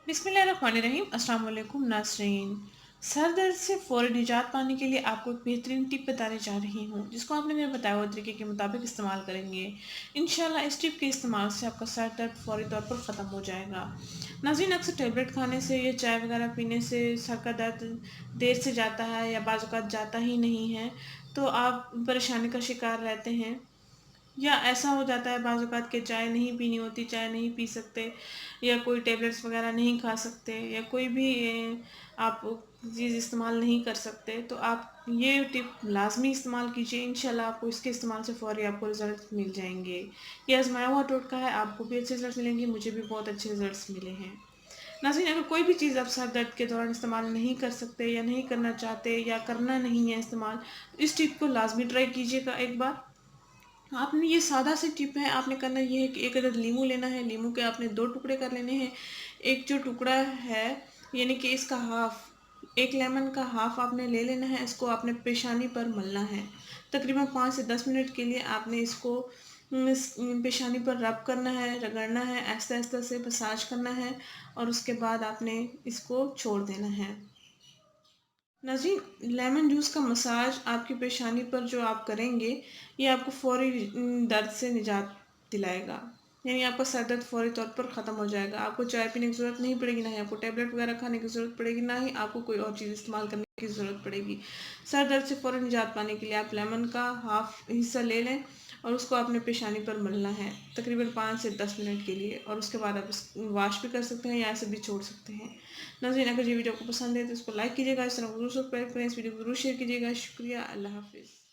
बिस्मिल्लाहिर्रहमानिर्रहीम। अस्सलाम वालेकुम नाज़रीन। सर दर्द से फ़ौरी निजात पाने के लिए आपको एक बेहतरीन टिप बताने जा रही हूँ, जिसको आपने मेरे बताए हुए तरीके के मुताबिक इस्तेमाल करेंगे। इंशाल्लाह इस टिप के इस्तेमाल से आपका सर दर्द फ़ौरी तौर पर ख़त्म हो जाएगा। नाज़रीन, अक्सर टैबलेट खाने से या चाय वगैरह पीने से सर का दर्द देर से जाता है या बाज़ औक़ात जाता ही नहीं है, तो आप परेशानी का शिकार रहते हैं। या ऐसा हो जाता है बाज़ औक़ात कि चाय नहीं पीनी होती, चाय नहीं पी सकते या कोई टेबलेट्स वग़ैरह नहीं खा सकते या कोई भी आप चीज़ इस्तेमाल नहीं कर सकते, तो आप ये टिप लाज़मी इस्तेमाल कीजिए। इंशाल्लाह आपको इसके इस्तेमाल से फ़ौरी आपको रिज़ल्ट मिल जाएँगे। ये आज़माया हुआ टोटका है, आपको भी अच्छे रिज़ल्ट मिलेंगे, मुझे भी बहुत अच्छे रिज़ल्ट्स मिले हैं। नाज़रीन, अगर कोई भी चीज़ आप सर दर्द के दौरान इस्तेमाल नहीं कर सकते या नहीं करना चाहते या करना नहीं है इस्तेमाल, तो इस टिप को लाज़मी ट्राई कीजिएगा एक बार। आपने ये सादा सी टिप है, आपने करना ये है कि एक अदद लीमू लेना है, लीमू के आपने 2 टुकड़े कर लेने हैं। एक जो टुकड़ा है यानी कि इसका हाफ़, एक लेमन का हाफ़ आपने ले लेना है, इसको आपने पेशानी पर मलना है। तकरीबन 5 से 10 मिनट के लिए आपने इसको पेशानी पर रब करना है, रगड़ना है, आहिस्ता-आहिस्ता से मसाज करना है और उसके बाद आपने इसको छोड़ देना है। नाज़रीन, लेमन जूस का मसाज आपकी पेशानी पर जो आप करेंगे, ये आपको फ़ौरी दर्द से निजात दिलाएगा। यानी आपका सर दर्द फ़ौरी तौर पर ख़त्म हो जाएगा। आपको चाय पीने की ज़रूरत नहीं पड़ेगी, ना ही आपको टैबलेट वग़ैरह खाने की ज़रूरत पड़ेगी, ना ही आपको कोई और चीज़ इस्तेमाल करने की ज़रूरत पड़ेगी। सर दर्द से फ़ौरन निजात पाने के लिए आप लेमन का हाफ़ हिस्सा ले लें और उसको अपने पेशानी पर मलना है, तकरीबन 5 से 10 मिनट के लिए, और उसके बाद आप इस वॉश भी कर सकते हैं या ऐसे भी छोड़ सकते हैं। नाज़रीन, अगर ये वीडियो आपको पसंद है तो इसको लाइक कीजिएगा, इस तरह ज़रूर सब्सक्राइब करें, इस वीडियो को ज़रूर शेयर कीजिएगा। शुक्रिया, अल्लाह हाफ़िज़।